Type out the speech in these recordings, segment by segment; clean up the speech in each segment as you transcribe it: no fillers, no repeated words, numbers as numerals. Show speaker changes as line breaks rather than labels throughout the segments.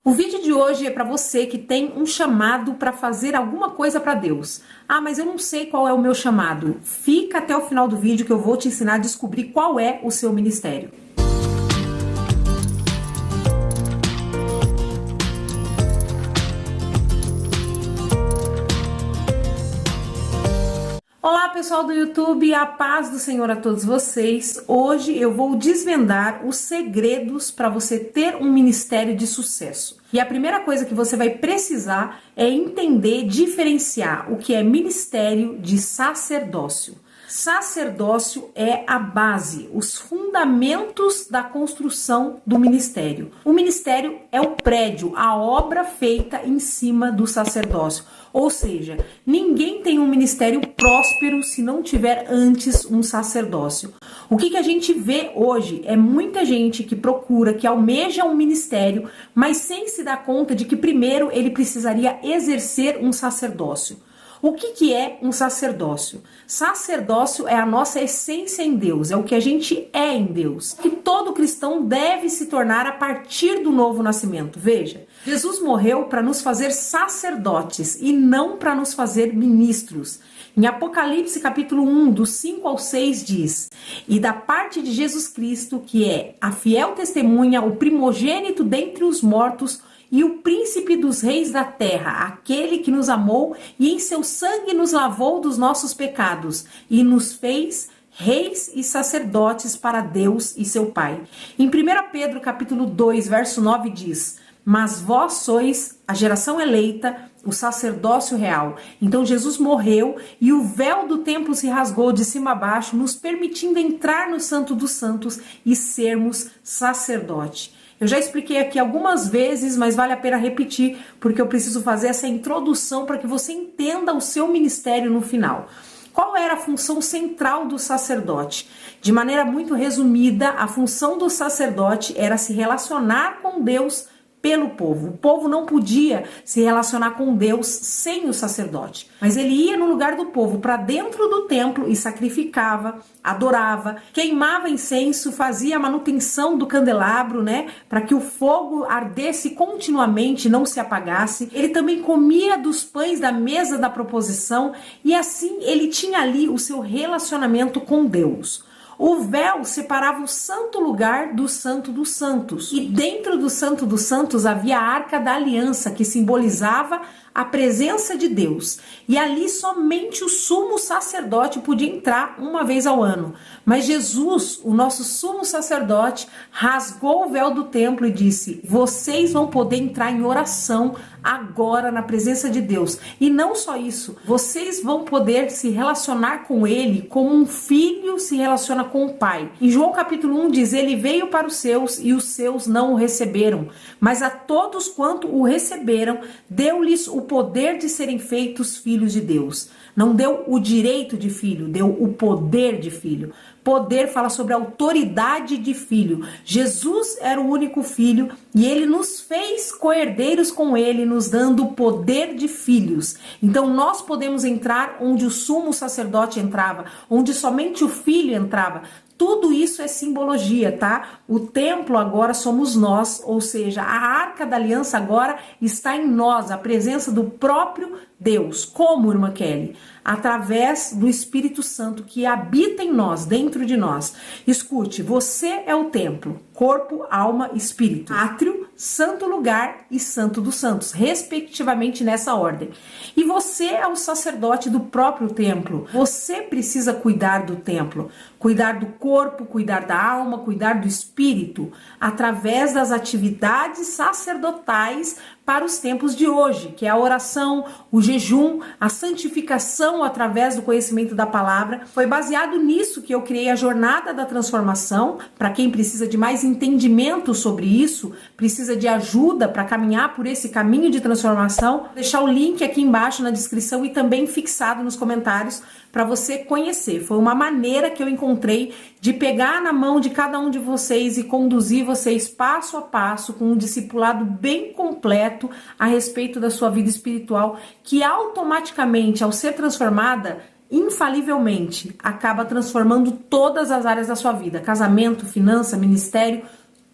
O vídeo de hoje é para você que tem um chamado para fazer alguma coisa para Deus. Ah, mas eu não sei qual é o meu chamado. Fica até o final do vídeo que eu vou te ensinar a descobrir qual é o seu ministério. Olá pessoal do YouTube, a paz do Senhor a todos vocês. Hoje eu vou desvendar os segredos para você ter um ministério de sucesso. E a primeira coisa que você vai precisar é entender, diferenciar o que é ministério de sacerdócio. Sacerdócio é a base, os fundamentos da construção do ministério. O ministério é o prédio, a obra feita em cima do sacerdócio. Ou seja, ninguém tem um ministério próspero se não tiver antes um sacerdócio. O que a gente vê hoje é muita gente que procura, que almeja um ministério, mas sem se dar conta de que primeiro ele precisaria exercer um sacerdócio. O que é um sacerdócio? Sacerdócio é a nossa essência em Deus, é o que a gente é em Deus, que todo cristão deve se tornar a partir do novo nascimento. Veja, Jesus morreu para nos fazer sacerdotes e não para nos fazer ministros. Em Apocalipse capítulo 1, do 5 ao 6 diz: "E da parte de Jesus Cristo, que é a fiel testemunha, o primogênito dentre os mortos, e o príncipe dos reis da terra, aquele que nos amou e em seu sangue nos lavou dos nossos pecados e nos fez reis e sacerdotes para Deus e seu Pai." Em 1 Pedro capítulo 2, verso 9 diz: "Mas vós sois a geração eleita, o sacerdócio real." Então Jesus morreu e o véu do templo se rasgou de cima a baixo, nos permitindo entrar no Santo dos Santos e sermos sacerdote. Eu já expliquei aqui algumas vezes, mas vale a pena repetir, porque eu preciso fazer essa introdução para que você entenda o seu ministério no final. Qual era a função central do sacerdote? De maneira muito resumida, a função do sacerdote era se relacionar com Deus pelo povo. O povo não podia se relacionar com Deus sem o sacerdote, mas ele ia no lugar do povo, para dentro do templo, e sacrificava, adorava, queimava incenso, fazia a manutenção do candelabro, para que o fogo ardesse continuamente, não se apagasse. Ele também comia dos pães da mesa da proposição e assim ele tinha ali o seu relacionamento com Deus. O véu separava o santo lugar do santo dos santos. E dentro do santo dos santos havia a arca da aliança, que simbolizava a presença de Deus. E ali somente o sumo sacerdote podia entrar uma vez ao ano. Mas Jesus, o nosso sumo sacerdote, rasgou o véu do templo e disse: "Vocês vão poder entrar em oração agora na presença de Deus." E não só isso, vocês vão poder se relacionar com Ele como um filho se relaciona com o pai. Em João capítulo 1 diz: "Ele veio para os seus e os seus não o receberam, mas a todos quanto o receberam, deu-lhes o poder de serem feitos filhos de Deus." Não deu o direito de filho, deu o poder de filho. Poder fala sobre a autoridade de filho. Jesus era o único filho e ele nos fez co-herdeiros com ele, nos dando o poder de filhos. Então nós podemos entrar onde o sumo sacerdote entrava, onde somente o filho entrava. Tudo isso é simbologia, tá? O templo agora somos nós, ou seja, a arca da aliança agora está em nós, a presença do próprio Deus. Como, irmã Kelly? Através do Espírito Santo que habita em nós, dentro de nós. Escute, você é o templo, corpo, alma, espírito, átrio, santo lugar e santo dos santos, respectivamente nessa ordem. E você é o sacerdote do próprio templo. Você precisa cuidar do templo, cuidar do corpo, cuidar da alma, cuidar do espírito, através das atividades sacerdotais para os tempos de hoje, que é a oração, o jejum, a santificação através do conhecimento da palavra. Foi baseado nisso que eu criei a Jornada da Transformação. Para quem precisa de mais entendimento sobre isso, precisa de ajuda para caminhar por esse caminho de transformação, vou deixar o link aqui embaixo na descrição e também fixado nos comentários para você conhecer. Foi uma maneira que eu encontrei de pegar na mão de cada um de vocês e conduzir vocês passo a passo com um discipulado bem completo a respeito da sua vida espiritual, que automaticamente, ao ser transformada, infalivelmente acaba transformando todas as áreas da sua vida: casamento, finança, ministério,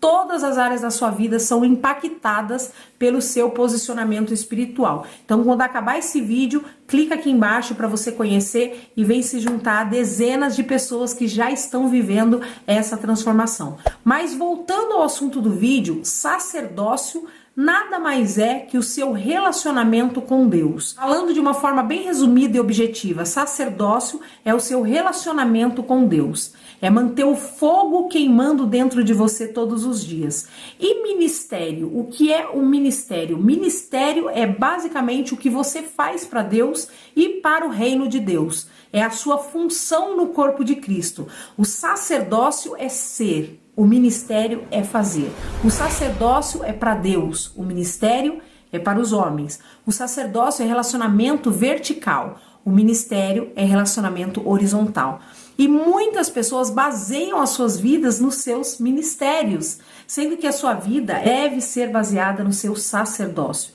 todas as áreas da sua vida são impactadas pelo seu posicionamento espiritual. Então, quando acabar esse vídeo, clica aqui embaixo para você conhecer e vem se juntar a dezenas de pessoas que já estão vivendo essa transformação. Mas voltando ao assunto do vídeo, sacerdócio nada mais é que o seu relacionamento com Deus. Falando de uma forma bem resumida e objetiva, sacerdócio é o seu relacionamento com Deus. É manter o fogo queimando dentro de você todos os dias. E ministério? O que é um ministério? Ministério é basicamente o que você faz para Deus e para o reino de Deus. É a sua função no corpo de Cristo. O sacerdócio é ser. O ministério é fazer. O sacerdócio é para Deus, o ministério é para os homens. O sacerdócio é relacionamento vertical, o ministério é relacionamento horizontal. E muitas pessoas baseiam as suas vidas nos seus ministérios, sendo que a sua vida deve ser baseada no seu sacerdócio.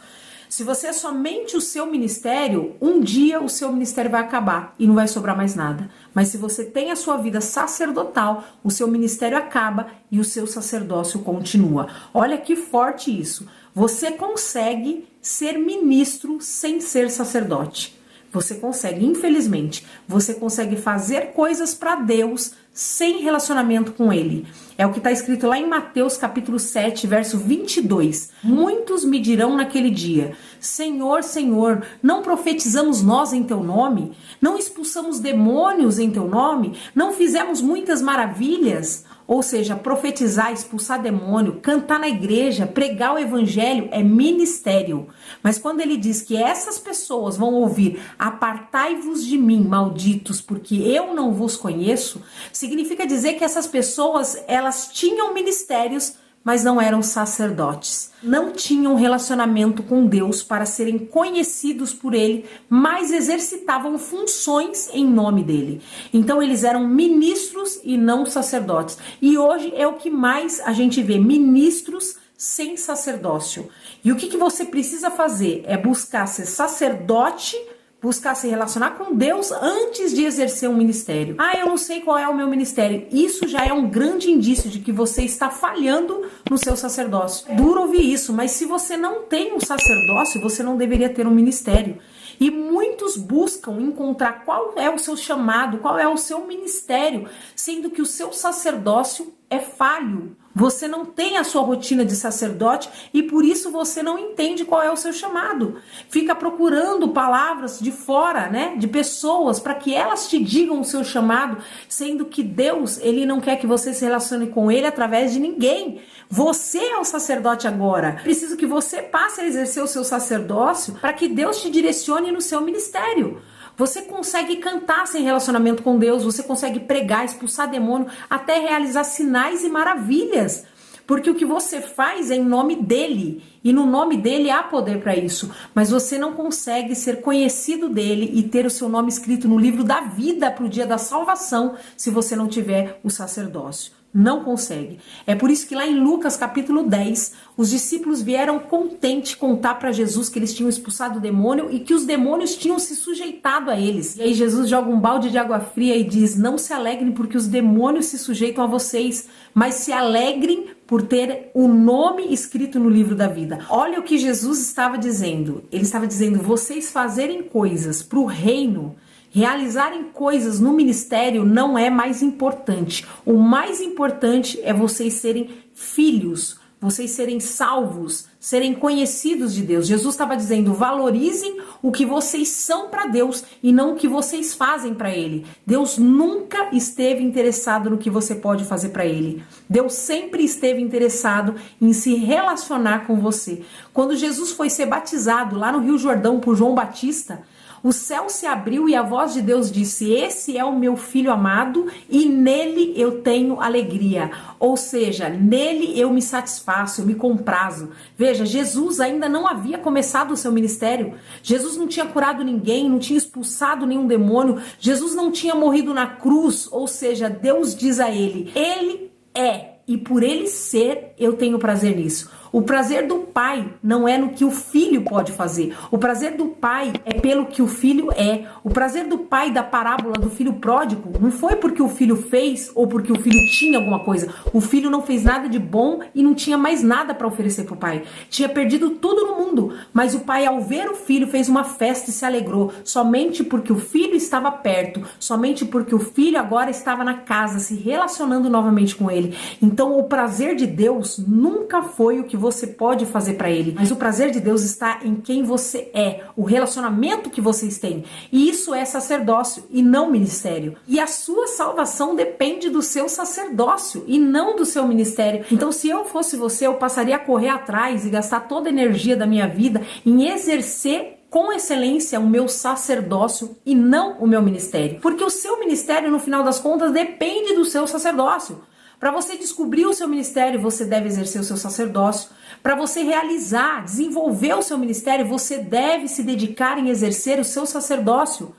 Se você é somente o seu ministério, um dia o seu ministério vai acabar e não vai sobrar mais nada. Mas se você tem a sua vida sacerdotal, o seu ministério acaba e o seu sacerdócio continua. Olha que forte isso. Você consegue ser ministro sem ser sacerdote. Você consegue, infelizmente, você consegue fazer coisas para Deus sem relacionamento com Ele. É o que está escrito lá em Mateus capítulo 7, verso 22. Muitos me dirão naquele dia: Senhor, Senhor, não profetizamos nós em Teu nome? Não expulsamos demônios em Teu nome? Não fizemos muitas maravilhas? Ou seja, profetizar, expulsar demônio, cantar na igreja, pregar o evangelho é ministério. Mas quando ele diz que essas pessoas vão ouvir: apartai-vos de mim, malditos, porque eu não vos conheço, significa dizer que essas pessoas, elas tinham ministérios, mas não eram sacerdotes. Não tinham relacionamento com Deus para serem conhecidos por Ele, mas exercitavam funções em nome dEle. Então eles eram ministros e não sacerdotes. E hoje é o que mais a gente vê, ministros sem sacerdócio. E o que você precisa fazer? É buscar ser sacerdote, buscar se relacionar com Deus antes de exercer um ministério. Eu não sei qual é o meu ministério. Isso já é um grande indício de que você está falhando no seu sacerdócio. Duro ouvir isso, mas se você não tem um sacerdócio, você não deveria ter um ministério. E muitos buscam encontrar qual é o seu chamado, qual é o seu ministério, sendo que o seu sacerdócio é falho. Você não tem a sua rotina de sacerdote e por isso você não entende qual é o seu chamado. Fica procurando palavras de fora, né, de pessoas, para que elas te digam o seu chamado, sendo que Deus, Ele não quer que você se relacione com Ele através de ninguém. Você é o sacerdote agora. Preciso que você passe a exercer o seu sacerdócio para que Deus te direcione no seu ministério. Você consegue cantar sem relacionamento com Deus, você consegue pregar, expulsar demônio, até realizar sinais e maravilhas. Porque o que você faz é em nome dele, e no nome dele há poder para isso. Mas você não consegue ser conhecido dele e ter o seu nome escrito no livro da vida para o dia da salvação se você não tiver o sacerdócio. Não consegue. É por isso que lá em Lucas capítulo 10, os discípulos vieram contentes contar para Jesus que eles tinham expulsado o demônio e que os demônios tinham se sujeitado a eles. E aí Jesus joga um balde de água fria e diz: não se alegrem porque os demônios se sujeitam a vocês, mas se alegrem por ter o nome escrito no livro da vida. Olha o que Jesus estava dizendo. Ele estava dizendo: vocês fazerem coisas para o reino, realizarem coisas no ministério não é mais importante. O mais importante é vocês serem filhos, vocês serem salvos, serem conhecidos de Deus. Jesus estava dizendo: valorizem o que vocês são para Deus e não o que vocês fazem para Ele. Deus nunca esteve interessado no que você pode fazer para Ele. Deus sempre esteve interessado em se relacionar com você. Quando Jesus foi ser batizado lá no Rio Jordão por João Batista, o céu se abriu e a voz de Deus disse: esse é o meu filho amado e nele eu tenho alegria. Ou seja, nele eu me satisfaço, eu me comprazo. Veja, Jesus ainda não havia começado o seu ministério. Jesus não tinha curado ninguém, não tinha expulsado nenhum demônio. Jesus não tinha morrido na cruz. Ou seja, Deus diz a ele: ele é. E por ele ser, eu tenho prazer nisso. O prazer do pai não é no que o filho pode fazer. O prazer do pai é pelo que o filho é. O prazer do pai da parábola do filho pródigo não foi porque o filho fez ou porque o filho tinha alguma coisa. O filho não fez nada de bom e não tinha mais nada para oferecer pro pai. Tinha perdido tudo no mundo, mas o pai, ao ver o filho, fez uma festa e se alegrou, somente porque o filho estava perto, somente porque o filho agora estava na casa, se relacionando novamente com ele. Então o prazer de Deus nunca foi o que você pode fazer para ele, mas o prazer de Deus está em quem você é, o relacionamento que vocês têm. E isso é sacerdócio e não ministério. E a sua salvação depende do seu sacerdócio e não do seu ministério. Então, se eu fosse você, eu passaria a correr atrás e gastar toda a energia da minha vida em exercer com excelência o meu sacerdócio e não o meu ministério. Porque o seu ministério, no final das contas, depende do seu sacerdócio. Para você descobrir o seu ministério, você deve exercer o seu sacerdócio. Para você realizar, desenvolver o seu ministério, você deve se dedicar em exercer o seu sacerdócio.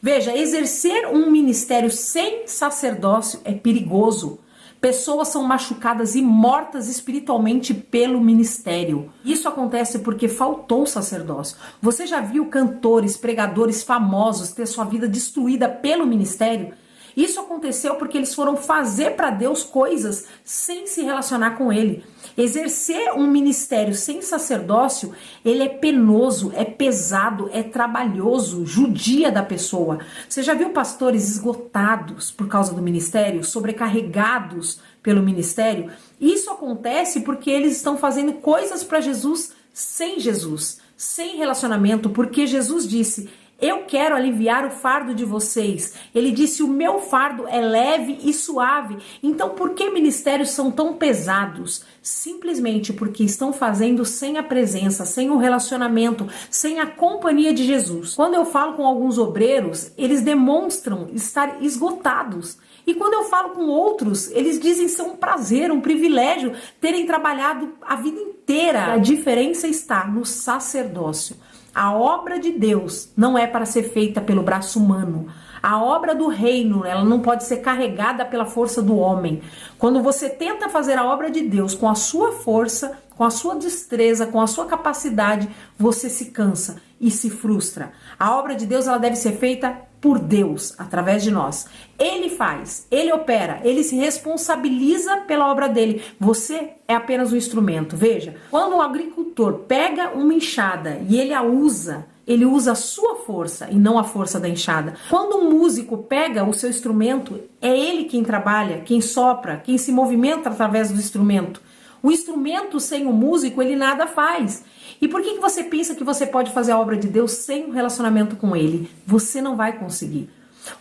Veja, exercer um ministério sem sacerdócio é perigoso. Pessoas são machucadas e mortas espiritualmente pelo ministério. Isso acontece porque faltou o sacerdócio. Você já viu cantores, pregadores famosos ter sua vida destruída pelo ministério? Isso aconteceu porque eles foram fazer para Deus coisas sem se relacionar com Ele. Exercer um ministério sem sacerdócio, ele é penoso, é pesado, é trabalhoso, judia da pessoa. Você já viu pastores esgotados por causa do ministério, sobrecarregados pelo ministério? Isso acontece porque eles estão fazendo coisas para Jesus, sem relacionamento, porque Jesus disse: eu quero aliviar o fardo de vocês. Ele disse: o meu fardo é leve e suave. Então, por que ministérios são tão pesados? Simplesmente porque estão fazendo sem a presença, sem o relacionamento, sem a companhia de Jesus. Quando eu falo com alguns obreiros, eles demonstram estar esgotados. E quando eu falo com outros, eles dizem ser um prazer, um privilégio terem trabalhado a vida inteira. A diferença está no sacerdócio. A obra de Deus não é para ser feita pelo braço humano. A obra do reino, ela não pode ser carregada pela força do homem. Quando você tenta fazer a obra de Deus com a sua força, com a sua destreza, com a sua capacidade, você se cansa e se frustra. A obra de Deus, ela deve ser feita por Deus, através de nós. Ele faz, ele opera, ele se responsabiliza pela obra dele. Você é apenas um instrumento. Veja, quando o agricultor pega uma enxada e ele a usa, ele usa a sua força e não a força da enxada. Quando um músico pega o seu instrumento, é ele quem trabalha, quem sopra, quem se movimenta através do instrumento. O instrumento sem o músico, ele nada faz. E por que você pensa que você pode fazer a obra de Deus sem um relacionamento com Ele? Você não vai conseguir.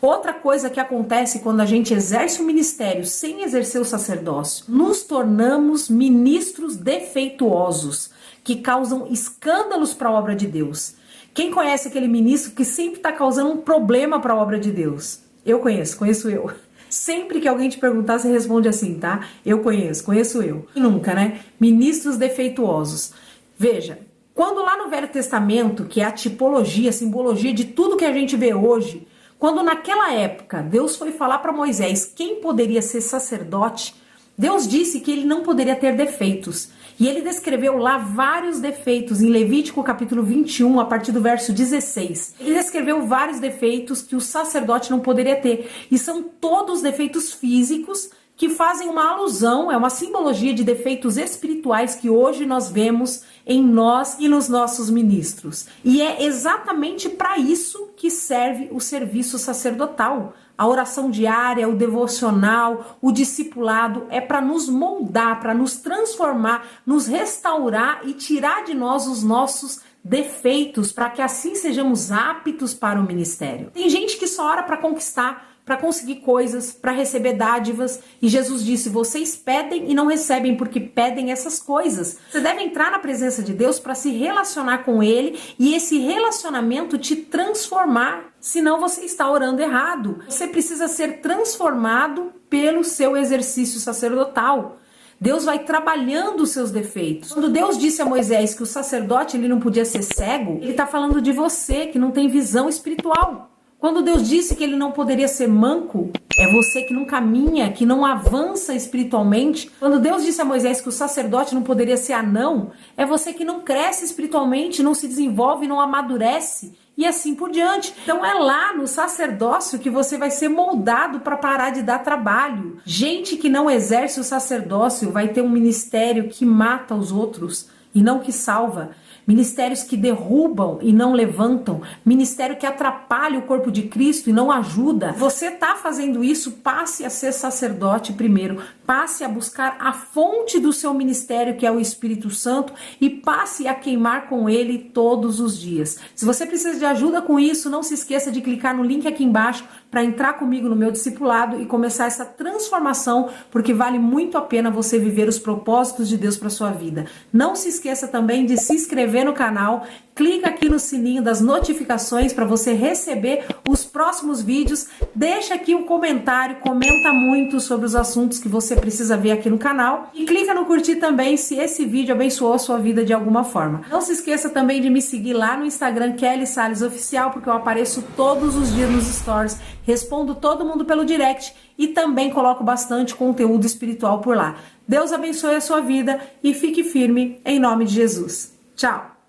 Outra coisa que acontece quando a gente exerce o ministério sem exercer o sacerdócio, nos tornamos ministros defeituosos, que causam escândalos para a obra de Deus. Quem conhece aquele ministro que sempre está causando um problema para a obra de Deus? Eu conheço eu. Sempre que alguém te perguntar, você responde assim, tá? Eu conheço eu. Nunca, né? Ministros defeituosos. Veja, quando lá no Velho Testamento, que é a tipologia, a simbologia de tudo que a gente vê hoje, quando naquela época Deus foi falar para Moisés quem poderia ser sacerdote, Deus disse que ele não poderia ter defeitos. E ele descreveu lá vários defeitos em Levítico capítulo 21, a partir do verso 16. Ele descreveu vários defeitos que o sacerdote não poderia ter. E são todos defeitos físicos que fazem uma alusão, é uma simbologia de defeitos espirituais que hoje nós vemos em nós e nos nossos ministros. E é exatamente para isso que serve o serviço sacerdotal. A oração diária, o devocional, o discipulado é para nos moldar, para nos transformar, nos restaurar e tirar de nós os nossos defeitos, para que assim sejamos aptos para o ministério. Tem gente que só ora para conquistar, para conseguir coisas, para receber dádivas, e Jesus disse: vocês pedem e não recebem porque pedem essas coisas. Você deve entrar na presença de Deus para se relacionar com Ele e esse relacionamento te transformar, senão você está orando errado. Você precisa ser transformado pelo seu exercício sacerdotal. Deus vai trabalhando os seus defeitos. Quando Deus disse a Moisés que o sacerdote ele não podia ser cego, ele está falando de você que não tem visão espiritual. Quando Deus disse que ele não poderia ser manco, é você que não caminha, que não avança espiritualmente. Quando Deus disse a Moisés que o sacerdote não poderia ser anão, é você que não cresce espiritualmente, não se desenvolve, não amadurece. E assim por diante. Então é lá no sacerdócio que você vai ser moldado para parar de dar trabalho. Gente que não exerce o sacerdócio vai ter um ministério que mata os outros e não que salva. Ministérios que derrubam e não levantam. Ministério que atrapalha o corpo de Cristo e não ajuda. Você está fazendo isso, passe a ser sacerdote primeiro. Passe a buscar a fonte do seu ministério, que é o Espírito Santo, e passe a queimar com ele todos os dias. Se você precisa de ajuda com isso, não se esqueça de clicar no link aqui embaixo para entrar comigo no meu discipulado e começar essa transformação, porque vale muito a pena você viver os propósitos de Deus para sua vida. Não se esqueça também de se inscrever no canal, clica aqui no sininho das notificações para você receber os próximos vídeos, deixa aqui um comentário, comenta muito sobre os assuntos que você precisa ver aqui no canal e clica no curtir também se esse vídeo abençoou a sua vida de alguma forma. Não se esqueça também de me seguir lá no Instagram Kelly Salles Oficial, porque eu apareço todos os dias nos stories, respondo todo mundo pelo direct e também coloco bastante conteúdo espiritual por lá. Deus abençoe a sua vida e fique firme em nome de Jesus. Tchau!